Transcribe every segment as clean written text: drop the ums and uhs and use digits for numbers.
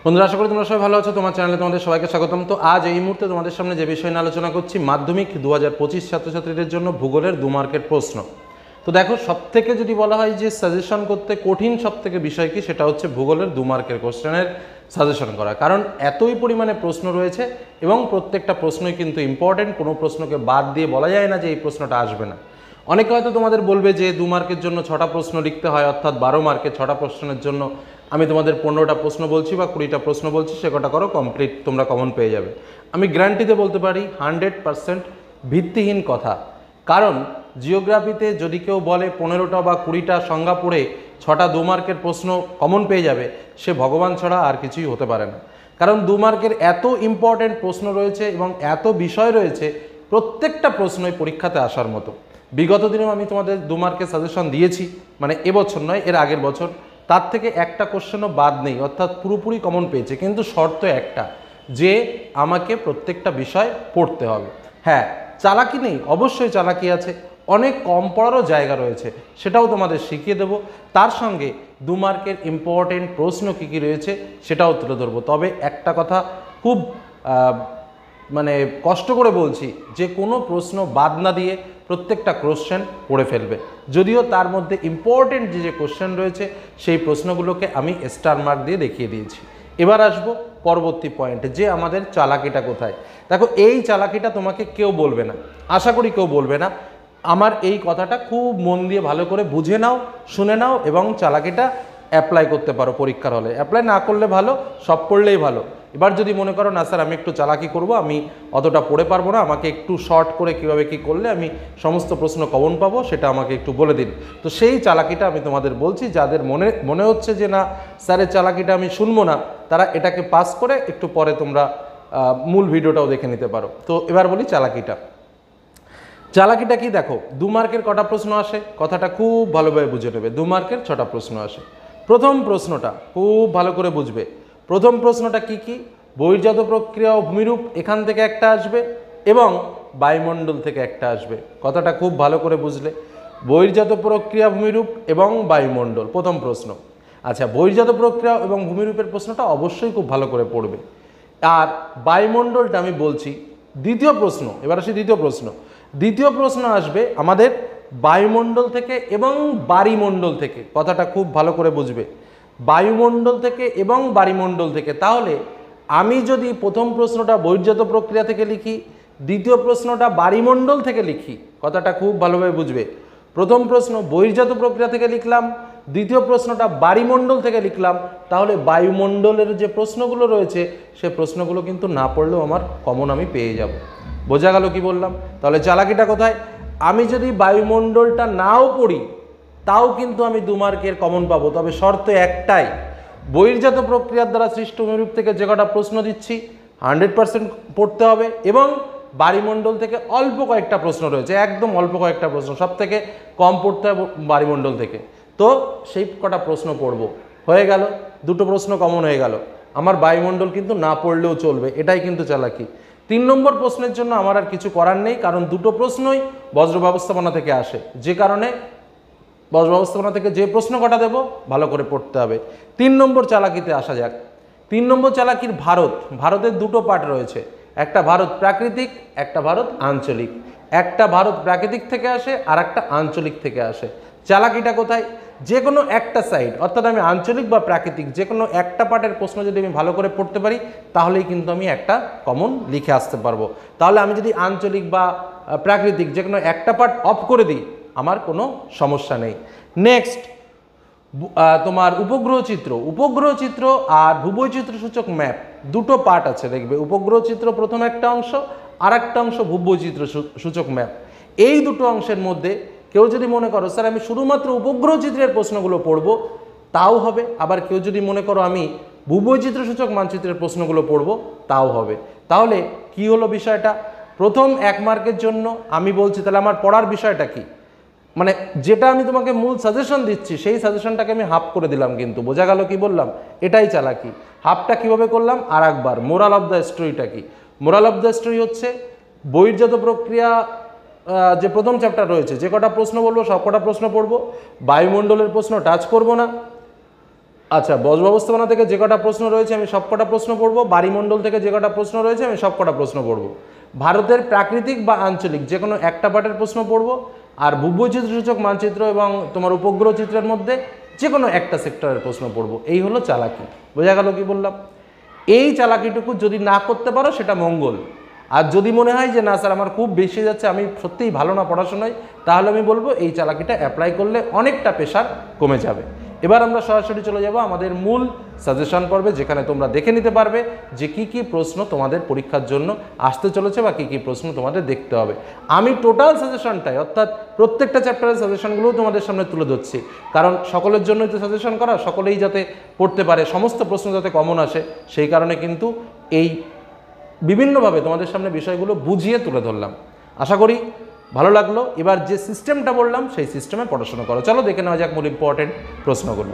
বন্ধুরা, আশা করি তোমরা সবাই ভালো আছো। তোমার চ্যানেলে তোমাদের সবাইকে স্বাগতম। তো আজ এই মুহূর্তে তোমাদের সামনে যে বিষয় নিয়ে আলোচনা করছি, মাধ্যমিক 2025 ছাত্রছাত্রীদের জন্য ভূগোলের 2 মার্কের প্রশ্ন। তো দেখো, সবথেকে যদি বলা হয় যে সাজেশন করতে কঠিন সবথেকে বিষয় কি, সেটা হচ্ছে ভূগোলের 2 মার্কের কোশ্চেনের সাজেশন করা। কারণ এতই পরিমাণে প্রশ্ন রয়েছে এবং প্রত্যেকটা প্রশ্নই কিন্তু ইম্পর্টেন্ট। কোনো প্রশ্নকে বাদ দিয়ে বলা যায় না যে এই প্রশ্নটা আসবে না। অনেকে হয়তো তোমাদের বলবে যে 2 মার্কের জন্য 6টা প্রশ্ন লিখতে হয়, অর্থাৎ 12 মার্কের 6টা প্রশ্নের জন্য আমি তোমাদের 15টা প্রশ্ন বলছি বা 20টা প্রশ্ন বলছি, সে কটা করো, কমপ্লিট তোমরা কমন পেয়ে যাবে। আমি গ্যারান্টিতে বলতে পারি 100% ভিত্তিহীন কথা। কারণ জিওগ্রাফিতে যদি কেউ বলে 15টা বা 20টা সংজ্ঞা পড়ে 6টা 2 মার্কের প্রশ্ন কমন পেয়ে যাবে, সে ভগবান ছাড়া আর কিছুই হতে পারে না। কারণ 2 মার্কের এত ইম্পর্টেন্ট প্রশ্ন রয়েছে এবং এত বিষয় রয়েছে, প্রত্যেকটা প্রশ্নই পরীক্ষাতে আসার মতো। বিগত দিনেও আমি তোমাদের 2 মার্কের সাজেশন দিয়েছি, মানে এবছর নয়, এর আগের বছর। তার থেকে একটা কোশ্চেনও বাদ নেই, অর্থাৎ পুরোপুরি কমন পেয়েছে। কিন্তু শর্ত একটা, যে আমাকে প্রত্যেকটা বিষয় পড়তে হবে। হ্যাঁ, চালাকি নেই, অবশ্যই চালাকি আছে, অনেক কম পড়ারও জায়গা রয়েছে, সেটাও তোমাদের শিখিয়ে দেবো। তার সঙ্গে 2 মার্কের ইম্পর্টেন্ট প্রশ্ন কী কী রয়েছে সেটাও তুলে ধরবো। তবে একটা কথা খুব মানে কষ্ট করে বলছি, যে কোনো প্রশ্ন বাদ না দিয়ে প্রত্যেকটা কোশ্চেন পড়ে ফেলবে। যদিও তার মধ্যে ইম্পর্টেন্ট যে কোশ্চেন রয়েছে সেই প্রশ্নগুলোকে আমি স্টার মার্ক দিয়ে দেখিয়ে দিয়েছি। এবার আসবো পরবর্তী পয়েন্টে, যে আমাদের চালাকিটা কোথায়। দেখো, এই চালাকিটা তোমাকে কেউ বলবে না, আশা করি কেউ বলবে না। আমার এই কথাটা খুব মন দিয়ে ভালো করে বুঝে নাও, শুনে নাও এবং চালাকিটা অ্যাপ্লাই করতে পারো পরীক্ষার হলে। অ্যাপ্লাই না করলে ভালো, সব পড়লেই ভালো। এবার যদি মনে করো না স্যার আমি একটু চালাকি করব, আমি অতটা পড়ে পারবো না, আমাকে একটু শর্ট করে কীভাবে কী করলে আমি সমস্ত প্রশ্ন কমন পাবো সেটা আমাকে একটু বলে দিন। তো সেই চালাকিটা আমি তোমাদের বলছি। যাদের মনে হচ্ছে যে না স্যারের চালাকিটা আমি শুনবো না, তারা এটাকে পাস করে একটু পরে তোমরা মূল ভিডিওটাও দেখে নিতে পারো। তো এবার বলি চালাকিটা। চালাকিটা কি, দেখো 2 মার্কের কটা প্রশ্ন আসে, কথাটা খুব ভালোভাবে বুঝে নেবে। 2 মার্কের 6টা প্রশ্ন আসে। প্রথম প্রশ্নটা খুব ভালো করে বুঝবে। প্রথম প্রশ্নটা কি কি, বহির্জাত প্রক্রিয়া ও ভূমিরূপ এখান থেকে একটা আসবে এবং বায়ুমণ্ডল থেকে একটা আসবে। কথাটা খুব ভালো করে বুঝলে, বহির্জাত প্রক্রিয়া, ভূমিরূপ এবং বায়ুমণ্ডল প্রথম প্রশ্ন। আচ্ছা, বহির্জাত প্রক্রিয়া এবং ভূমিরূপের প্রশ্নটা অবশ্যই খুব ভালো করে পড়বে। আর বায়ুমণ্ডলটা আমি বলছি দ্বিতীয় প্রশ্ন। এবার আসি দ্বিতীয় প্রশ্ন। দ্বিতীয় প্রশ্ন আসবে আমাদের বায়ুমণ্ডল থেকে এবং বায়ুমণ্ডল থেকে। কথাটা খুব ভালো করে বুঝবে, বায়ুমণ্ডল থেকে এবং বায়ুমণ্ডল থেকে। তাহলে আমি যদি প্রথম প্রশ্নটা বহির্জাত প্রক্রিয়া থেকে লিখি, দ্বিতীয় প্রশ্নটা বায়ুমণ্ডল থেকে লিখি, কথাটা খুব ভালোভাবে বুঝবে। প্রথম প্রশ্ন বহির্জাত প্রক্রিয়া থেকে লিখলাম, দ্বিতীয় প্রশ্নটা বায়ুমণ্ডল থেকে লিখলাম, তাহলে বায়ুমণ্ডলের যে প্রশ্নগুলো রয়েছে সে প্রশ্নগুলো কিন্তু না পড়লেও আমার কমন আমি পেয়ে যাব। বোঝা গেল কি বললাম? তাহলে চালাকিটা কোথায়, আমি যদি বায়ুমণ্ডলটা নাও পড়ি তাও কিন্তু আমি 2 মার্কের কমন পাবো। তবে শর্ত একটাই, বহির্জাত প্রক্রিয়ার দ্বারা সৃষ্ট ভূমিরূপ থেকে যে কটা প্রশ্ন দিচ্ছি 100% পড়তে হবে এবং বায়ুমণ্ডল থেকে অল্প কয়েকটা প্রশ্ন রয়েছে, একদম অল্প কয়েকটা প্রশ্ন, সব থেকে কম পড়তে হবে বায়ুমণ্ডল থেকে। তো সেই কটা প্রশ্ন পড়বো, হয়ে গেল, 2টো প্রশ্ন কমন হয়ে গেল। আমার বায়ুমণ্ডল কিন্তু না পড়লেও চলবে, এটাই কিন্তু চালাকি। 3 নম্বর প্রশ্নের জন্য আমার আর কিছু করার নেই, কারণ 2টো প্রশ্নই বজ্র ব্যবস্থাপনা থেকে আসে, যে কারণে বজ্র ব্যবস্থাপনা থেকে যে প্রশ্ন কটা দেবো ভালো করে পড়তে হবে। 3 নম্বর চালাকিতে আসা যাক। 3 নম্বর চালাকির ভারতের 2টো পার্ট রয়েছে, একটা ভারত প্রাকৃতিক, একটা ভারত আঞ্চলিক। একটা ভারত প্রাকৃতিক থেকে আসে আর একটা আঞ্চলিক থেকে আসে। চালাকিটা কোথায়, যে কোনো একটা সাইড, অর্থাৎ আমি আঞ্চলিক বা প্রাকৃতিক যে কোনো একটা পার্টের প্রশ্ন যদি আমি ভালো করে পড়তে পারি, তাহলেই কিন্তু আমি একটা কমন লিখে আসতে পারবো। তাহলে আমি যদি আঞ্চলিক বা প্রাকৃতিক যে কোনো একটা পার্ট অফ করে দিই, আমার কোনো সমস্যা নেই। নেক্সট, তোমার উপগ্রহ চিত্র আর ভূবৈচিত্র্য সূচক ম্যাপ, 2টো পার্ট আছে দেখবে। উপগ্রহ চিত্র প্রথম একটা অংশ, আর একটা অংশ ভূবৈচিত্র্য সূচক ম্যাপ। এই 2টো অংশের মধ্যে কেউ যদি মনে করো স্যার আমি শুধুমাত্র উপগ্রহ চিত্রের প্রশ্নগুলো পড়বো, তাও হবে। আবার কেউ যদি মনে করো আমি ভূবৈচিত্র্য সূচক মানচিত্রের প্রশ্নগুলো পড়বো, তাও হবে। তাহলে কি হলো বিষয়টা, প্রথম 1 মার্কের জন্য আমি বলছি তাহলে আমার পড়ার বিষয়টা কি, মানে যেটা আমি তোমাকে মূল সাজেশন দিচ্ছি সেই সাজেশনটাকে আমি হাফ করে দিলাম। কিন্তু বোঝা গেল কি বললাম, এটাই চালাকি। হাফটা কিভাবে করলাম আর একবার, মোরাল অফ দ্য স্টোরিটা কি, মোরাল অফ দ্য স্টোরি হচ্ছে বহির্জাত প্রক্রিয়া যে প্রথম চ্যাপ্টার রয়েছে, যে কটা প্রশ্ন বলবো সব কটা প্রশ্ন পড়বো, বায়ুমণ্ডলের প্রশ্ন টাচ করব না, আচ্ছা, বজ ব্যবস্থাপনা থেকে যে কটা প্রশ্ন রয়েছে আমি সব কটা প্রশ্ন পড়ব, বাড়িমণ্ডল থেকে যে কটা প্রশ্ন রয়েছে আমি সব কটা প্রশ্ন পড়ব, ভারতের প্রাকৃতিক বা আঞ্চলিক যে কোনো একটা পার্টের প্রশ্ন পড়ব, আর ভূবৈচিত্র্যসূচক মানচিত্র এবং তোমার উপগ্রহ চিত্রের মধ্যে যে কোনো একটা সেক্টরের প্রশ্ন পড়ব। এই হলো চালাকি। বোঝা গেল কি বললাম? এই চালাকিটুকু যদি না করতে পারো সেটা মঙ্গল। আর যদি মনে হয় যে না স্যার আমার খুব বেশি যাচ্ছে, আমি সত্যিই ভালো না পড়াশোনায়, তাহলে আমি বলবো এই চালাকিটা অ্যাপ্লাই করলে অনেকটা প্রেশার কমে যাবে। এবার আমরা সরাসরি চলে যাব আমাদের মূল সাজেশন পর্বে, যেখানে তোমরা দেখে নিতে পারবে যে কি কি প্রশ্ন তোমাদের পরীক্ষার জন্য আসতে চলেছে বা কি কি প্রশ্ন তোমাদের দেখতে হবে। আমি টোটাল সাজেশনটাই, অর্থাৎ প্রত্যেকটা চ্যাপ্টারের সাজেশনগুলোও তোমাদের সামনে তুলে ধরছি, কারণ সকলের জন্যই তো সাজেশন করা, সকলেই যাতে পড়তে পারে, সমস্ত প্রশ্ন যাতে কমন আসে, সেই কারণে কিন্তু এই বিভিন্নভাবে তোমাদের সামনে বিষয়গুলো বুঝিয়ে তুলে ধরলাম। আশা করি ভালো লাগলো। এবার যে সিস্টেমটা বললাম সেই সিস্টেমে পড়াশোনা করো। চলো দেখে নেওয়া যাক মূল ইম্পর্টেন্ট প্রশ্নগুলো।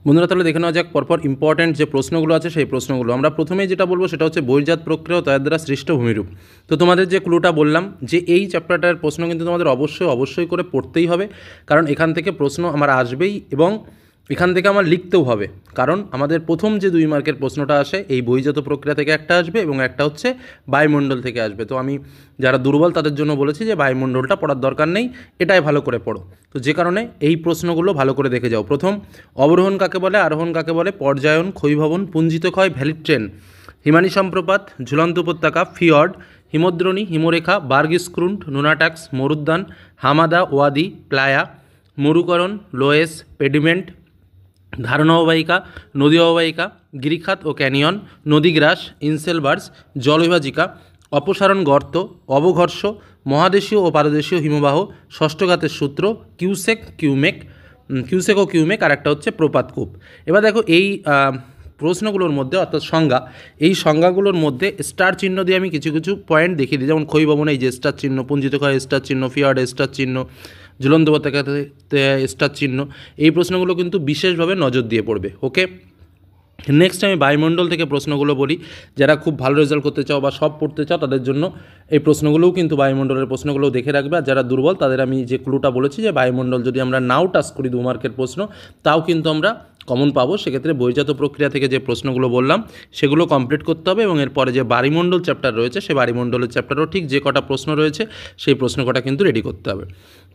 বন্ধুরা, তাহলে দেখে নেওয়া যাক পরপর ইম্পর্টেন্ট যে প্রশ্নগুলো আছে সেই প্রশ্নগুলো। আমরা প্রথমেই যেটা বলবো সেটা হচ্ছে বহির্জাত প্রক্রিয়া ও তার দ্বারা সৃষ্ট ভূমিরূপ। তো তোমাদের যে ক্লুটা বললাম যে এই চ্যাপ্টারটার প্রশ্ন কিন্তু তোমাদের অবশ্যই করে পড়তেই হবে, কারণ এখান থেকে প্রশ্ন আমার আসবেই এবং এখান থেকে আমার লিখতেও হবে। কারণ আমাদের প্রথম যে 2 মার্কের প্রশ্নটা আসে এই বহির্জাত প্রক্রিয়া থেকে একটা আসবে এবং একটা হচ্ছে বায়ুমণ্ডল থেকে আসবে। তো আমি যারা দুর্বল তাদের জন্য বলেছি যে বায়ুমণ্ডলটা পড়ার দরকার নেই, এটাই ভালো করে পড়ো। তো যে কারণে এই প্রশ্নগুলো ভালো করে দেখে যাও। প্রথম, অবরোহণ কাকে বলে, আরোহণ কাকে বলে, পর্যায়ন, ক্ষয়ীভবন, পুঞ্জিত ক্ষয়, ভ্যালিড ট্রেন, হিমানী সম্প্রপাত, ঝুলন্ত উপত্যকা, ফিয়র্ড, হিমদ্রোণী, হিমরেখা, বার্গস্ক্রুন্ট, নুনাটাক্স, মরুদ্যান, হামাদা, ওয়াদি, প্লায়া, মরুকরণ, লোয়েস, পেডিমেন্ট, ধারণা অববাহিকা, নদী অববাহিকা, গিরিখাত ও ক্যানিয়ন, নদীগ্রাস, ইনসেলবার্স, জলবিভাজিকা, অপসারণ গর্ত, অবঘর্ষ, মহাদেশীয় ও পারদেশীয় হিমবাহ, ষষ্ঠঘাতের সূত্র, কিউসেক ও কিউমেক, আর একটা হচ্ছে প্রপাতকূপ। এবার দেখো এই প্রশ্নগুলোর মধ্যে অর্থাৎ সংজ্ঞা, এই সংজ্ঞাগুলোর মধ্যে স্টার চিহ্ন দিয়ে আমি কিছু কিছু পয়েন্ট দেখিয়ে দিই। যেমন ক্ষয়ীভবনে এই যে স্টার চিহ্ন, পুঞ্জিত ক্ষয় স্টার চিহ্ন, ফিয়ার্ডে স্টার চিহ্ন, ঝুলন্ত উপত্যকাতে স্টার চিহ্ন। এই প্রশ্নগুলো কিন্তু বিশেষভাবে নজর দিয়ে পড়বে। ওকে, নেক্সট আমি বায়ুমণ্ডল থেকে প্রশ্নগুলো বলি। যারা খুব ভালো রেজাল্ট করতে চাও বা সব পড়তে চাও তাদের জন্য এই প্রশ্নগুলোও কিন্তু বায়ুমণ্ডলের প্রশ্নগুলোও দেখে রাখবে। আর যারা দুর্বল তাদের আমি যে ক্লুটা বলেছি যে বায়ুমণ্ডল যদি আমরা নাও টাচ করি 2 মার্কের প্রশ্ন, তাও কিন্তু আমরা কমন পাবো। সেক্ষেত্রে বহির্জাত প্রক্রিয়া থেকে যে প্রশ্নগুলো বললাম সেগুলো কমপ্লিট করতে হবে এবং এরপরে যে বায়ুমণ্ডল চ্যাপ্টার রয়েছে সেই বায়ুমণ্ডলের চ্যাপ্টারও ঠিক যে কটা প্রশ্ন রয়েছে সেই প্রশ্ন কটা কিন্তু রেডি করতে হবে।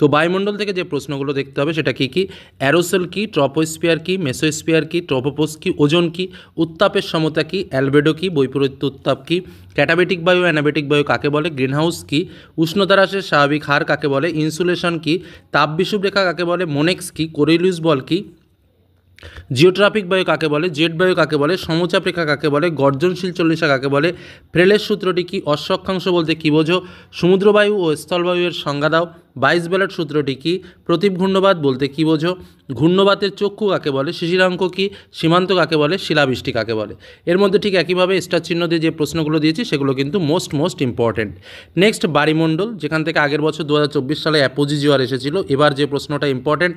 তো বায়ুমণ্ডল থেকে যে প্রশ্নগুলো দেখতে হবে সেটা কী কী, অ্যারোসেল কী, ট্রপোস্ফিয়ার কী, মেসোস্ফিয়ার কী, ট্রপোপোস কী, ওজন কী, উত্তাপের সমতা কী, অ্যালবেডো কী, বৈপরীত্য উত্তাপ কী, ক্যাটাবেটিক বায়ু, অ্যানাবেটিক বায়ু কাকে বলে, গ্রিনহাউস কী, উষ্ণতা হ্রাসের স্বাভাবিক হার কাকে বলে, ইনসুলেশন কী, তাপ বিষুবরেখা কাকে বলে, মোনেক্স কী, কোরিলিয়াস বল কী, জিওট্রপিক বায়ু কাকে বলে, জেট বায়ু কাকে বলে, সমচাপ রেখা কাকে বলে, গর্জনশীল চল্লিশা কাকে বলে, ফ্রেলের সূত্রটি কী, অশ্বক্ষাংশ বলতে কী বোঝো, সমুদ্রবায়ু ও স্থলবায়ুর সংজ্ঞা দাও, 22 বেলার সূত্রটি কী, প্রতীপ ঘূর্ণবাত বলতে কী বোঝো, ঘূর্ণবাতের চক্ষু কাকে বলে, শিশিরাঙ্ক কী, সীমান্ত কাকে বলে, শিলাবৃষ্টি কাকে বলে। এর মধ্যে ঠিক একইভাবে স্টার চিহ্ন দিয়ে যে প্রশ্নগুলো দিয়েছি সেগুলো কিন্তু মোস্ট ইম্পর্টেন্ট। নেক্সট বায়ুমণ্ডল, যেখান থেকে আগের বছর 2024 সালে অ্যাপোজি জোয়ার এসেছিল। এবার যে প্রশ্নটা ইম্পর্টেন্ট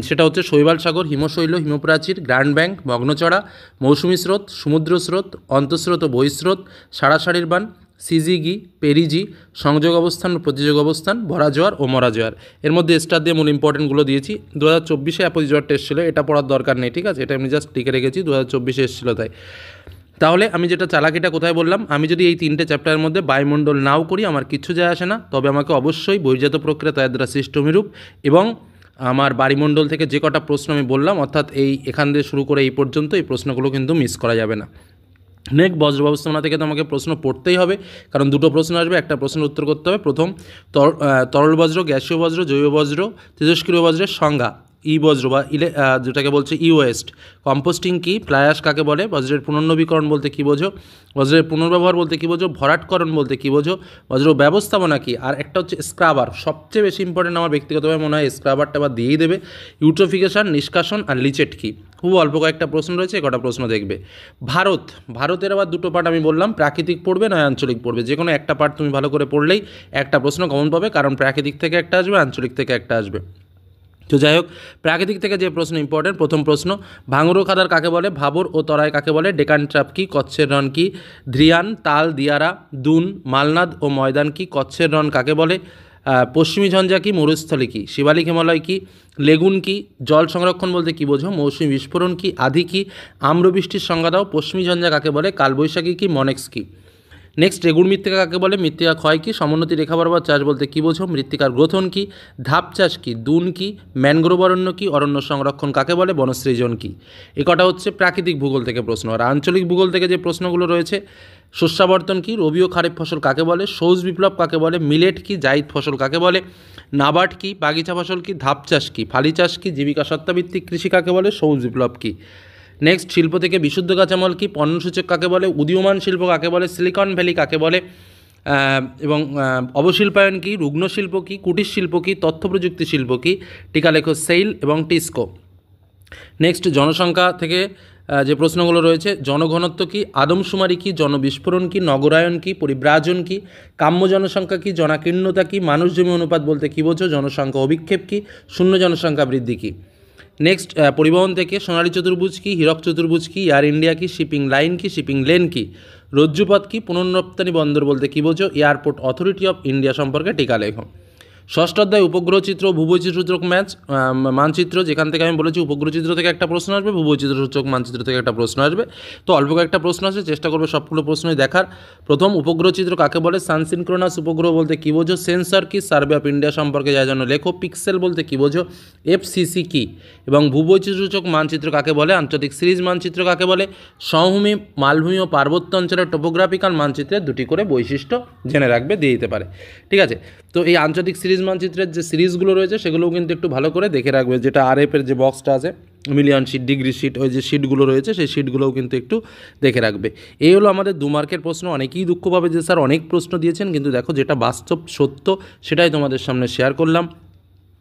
সেটা হচ্ছে শৈবাল সাগর, হিমশৈল, হিমপ্রাচীর, গ্র্যান্ড ব্যাঙ্ক, মগ্নচড়া, মৌসুমী স্রোত, সমুদ্র স্রোত, অন্তঃস্রোত ও বহিঃস্রোত, সারাসারির বান, সিজিগি, পেরিজি, সংযোগ অবস্থান ও প্রতিযোগ অবস্থান, ভরা জোয়ার ও মরা জোয়ার। এর মধ্যে স্টার দিয়ে মূল ইম্পর্টেন্টগুলো দিয়েছি। 2024-এ অ্যাপোজি জোয়ার টেস্ট ছিল, এটা পড়ার দরকার নেই, ঠিক আছে, এটা আমি জাস্ট লিখে রেখেছি 2024-এ এসেছিলো তাই। তাহলে আমি যেটা চালাকিটা কোথায় বললাম, আমি যদি এই 3টে চ্যাপ্টারের মধ্যে বায়ুমণ্ডল নাও করি আমার কিচ্ছু যায় আসে না, তবে আমাকে অবশ্যই বহির্জাত প্রক্রিয়া তার দ্বারা সৃষ্ট ভূমিরূপ এবং আমার বায়ুমণ্ডল থেকে যে কটা প্রশ্ন আমি বললাম, অর্থাৎ এখান দিয়ে শুরু করে এই পর্যন্ত এই প্রশ্নগুলো কিন্তু মিস করা যাবে না। নেক্সট বজ্র ব্যবস্থাপনা থেকে তো আমাকে প্রশ্ন পড়তেই হবে, কারণ 2টো প্রশ্ন আসবে, একটা প্রশ্নের উত্তর করতে হবে। প্রথম, তরল বজ্র, গ্যাসীয় বজ্র, জৈব বজ্র, তেজস্ক্রিয় বজ্রের সংজ্ঞা, ই বজ্র বা যেটাকে বলছে ই ওয়েস্ট, কম্পোস্টিং কী, ফ্লাই অ্যাশ কাকে বলে, বজ্রের পুনর্নবীকরণ বলতে কী বোঝো, বজ্রের পুনর্ব্যবহার বলতে কী বোঝো, ভরাটকরণ বলতে কী বোঝো, বজ্র ব্যবস্থাপনা কী, আর একটা হচ্ছে স্ক্রাবার। সবচেয়ে বেশি ইম্পর্টেন্ট আমার ব্যক্তিগতভাবে মনে হয় স্ক্রাবারটা আবার দিয়েই দেবে। ইউট্রোফিকেশন, নিষ্কাশন আর লিচেট কী। খুব অল্প কয়েকটা প্রশ্ন রয়েছে, কটা প্রশ্ন দেখবে। ভারতের আবার 2টো পার্ট আমি বললাম, প্রাকৃতিক পড়বে নয় আঞ্চলিক পড়বে, যে কোনো একটা পার্ট তুমি ভালো করে পড়লেই একটা প্রশ্ন কমন পাবে, কারণ প্রাকৃতিক থেকে একটা আসবে, আঞ্চলিক থেকে একটা আসবে। তো যাই হোক, প্রাকৃতিক থেকে যে প্রশ্ন ইম্পর্টেন্ট, প্রথম প্রশ্ন, ভাঙর ও খাদার কাকে বলে, ভাবর ও তরাই কাকে বলে, ডেকান ট্রাপ কী, কচ্ছের রণ কী, ধ্রিয়ান, তাল, দিয়ারা, দুন, মালনাদ ও ময়দান কী, কচ্ছের রণ কাকে বলে, পশ্চিমী ঝঞ্ঝা কি, মরুস্থলী কি, শিবালিক হিমালয় কি, লেগুন কি, জল সংরক্ষণ বলতে কী বোঝো, মৌসুমী বিস্ফোরণ কি, আধি কি, আম্রবৃষ্টির সংজ্ঞা দাও, পশ্চিমী ঝঞ্ঝা কাকে বলে, কালবৈশাখী কি, মনেক্স কি। নেক্সট, রেগুড় মৃত্তিকা কাকে বলে, মৃত্তিকা ক্ষয় কি, সমোন্নতি রেখা বরাবর চাষ বলতে কী বোঝো, মৃত্তিকার গ্রথন কি, ধাপ চাষ কি, দুন কি, ম্যানগ্রোভ অরণ্য কি, অরণ্য সংরক্ষণ কাকে বলে, বনসৃজন কি। এ কটা হচ্ছে প্রাকৃতিক ভূগোল থেকে প্রশ্ন। আর আঞ্চলিক ভূগোল থেকে যে প্রশ্নগুলো রয়েছে, শস্যাবর্তন কি, রবি ও খারিফ ফসল কাকে বলে, সৌজ বিপ্লব কাকে বলে, মিলেট কি, জাইদ ফসল কাকে বলে, নাবার্ড কি, বাগিচা ফসল কি, ধাপ চাষ কি, ফালি চাষ কি, জীবিকা সত্তাভিত্তিক কৃষি কাকে বলে, সৌজ বিপ্লব কি। নেক্সট, শিল্প থেকে বিশুদ্ধ কাঁচামাল কি, পণ্যসূচক কাকে বলে, উদীয়মান শিল্প কাকে বলে, সিলিকন ভ্যালি কাকে বলে, এবং অবশিল্পায়ন কি, রুগ্ন শিল্প কি, কুটির শিল্প কি, তথ্য প্রযুক্তি শিল্প কি। টিকা লেখো সেইল এবং টিস্কো। নেক্সট, জনসংখ্যা থেকে যে প্রশ্নগুলো রয়েছে, জনঘনত্ব কি, আদমশুমারি কি, জনবিস্ফোরণ কি, নগরায়ন কি, পরিব্রাজন কি, কাম্য জনসংখ্যা কি, জনাকীর্ণতা কি, মানুষ জমি অনুপাত বলতে কী বোঝো, জনসংখ্যা অভিক্ষেপ কি, শূন্য জনসংখ্যা বৃদ্ধি কি। নেক্সট, পরিবহন থেকে সোনালী চতুর্ভুজ কি, হীরক চতুর্ভুজ কি, এয়ার ইন্ডিয়া কি, শিপিং লাইন কি, শিপিং লেন কি, রজ্জুপথ কি, পুনর্রপ্তানি বন্দর বলতে কী বোঝো, এয়ারপোর্ট অথরিটি অফ ইন্ডিয়া সম্পর্কে টিকা লেখো। ষষ্ঠ অধ্যায় উপগ্রহ চিত্র ভূবৈচিত্রসূচক মানচিত্র, যেখান থেকে আমি বলেছি উপগ্রহ চিত্র থেকে একটা প্রশ্ন আসবে, ভূবৈচিত্রসূচক মানচিত্র থেকে একটা প্রশ্ন আসবে। তো অল্প কয়েকটা প্রশ্ন আসবে, চেষ্টা করবে সবগুলো প্রশ্নই দেখার। প্রথম, উপগ্রহ চিত্র কাকে বলে, সানসিনক্রোনাস উপগ্রহ বলতে কী বোঝো, সেন্সর কি, সার্ভে অফ ইন্ডিয়া সম্পর্কে যার জন্য লেখো, পিক্সেল বলতে কী বোঝো, এফসিসি কি, এবং ভূবৈচিত্রসূচক মানচিত্র কাকে বলে, আন্তর্জাতিক সিরিজ মানচিত্র কাকে বলে, সমভূমি, মালভূমি ও পার্বত্য অঞ্চলের টোপোগ্রাফিক্যাল মানচিত্রের দুটি করে বৈশিষ্ট্য জেনে রাখবে, দিয়ে দিতে পারে। ঠিক আছে, তো এই আন্তর্জাতিক সিরিজ মানচিত্রের যে সিরিজগুলো রয়েছে সেগুলোও কিন্তু একটু ভালো করে দেখে রাখবে, যেটা আরএফের যে বক্সটা আছে, মিলিয়ন শিট, ডিগ্রি শিট, ওই যে শিটগুলো রয়েছে সেই শিটগুলোও কিন্তু একটু দেখে রাখবে। এই হলো আমাদের 2 মার্কের প্রশ্ন। অনেকেই দুঃখ পাবে যে স্যার অনেক প্রশ্ন দিয়েছেন, কিন্তু দেখো যেটা বাস্তব সত্য সেটাই তোমাদের সামনে শেয়ার করলাম।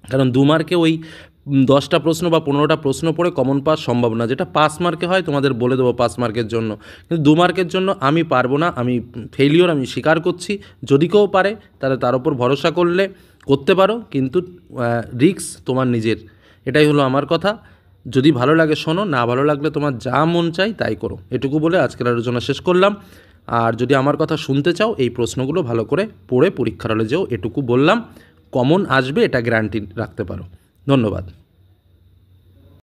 কারণ 2 মার্কে ওই 10টা প্রশ্ন বা 15টা প্রশ্ন পড়ে কমন পাস সম্ভব না। যেটা 5 মার্কে হয় তোমাদের বলে দেবো 5 মার্কের জন্য, কিন্তু 2 মার্কের জন্য আমি পারবো না, আমি ফেলিওর, আমি স্বীকার করছি। যদি কেউ পারে তাহলে তার উপর ভরসা করলে করতে পারো, কিন্তু রিস্ক তোমার নিজের। এটাই হলো আমার কথা। যদি ভালো লাগে শোনো, না ভালো লাগলে তোমার যা মন চাই তাই করো। এটুকু বলে আজকের আলোচনা শেষ করলাম। আর যদি আমার কথা শুনতে চাও, এই প্রশ্নগুলো ভালো করে পড়ে পরীক্ষার হলে যেও, এটুকু বললাম। কমন আসবে এটা গ্যারান্টি রাখতে পারো। ধন্যবাদ।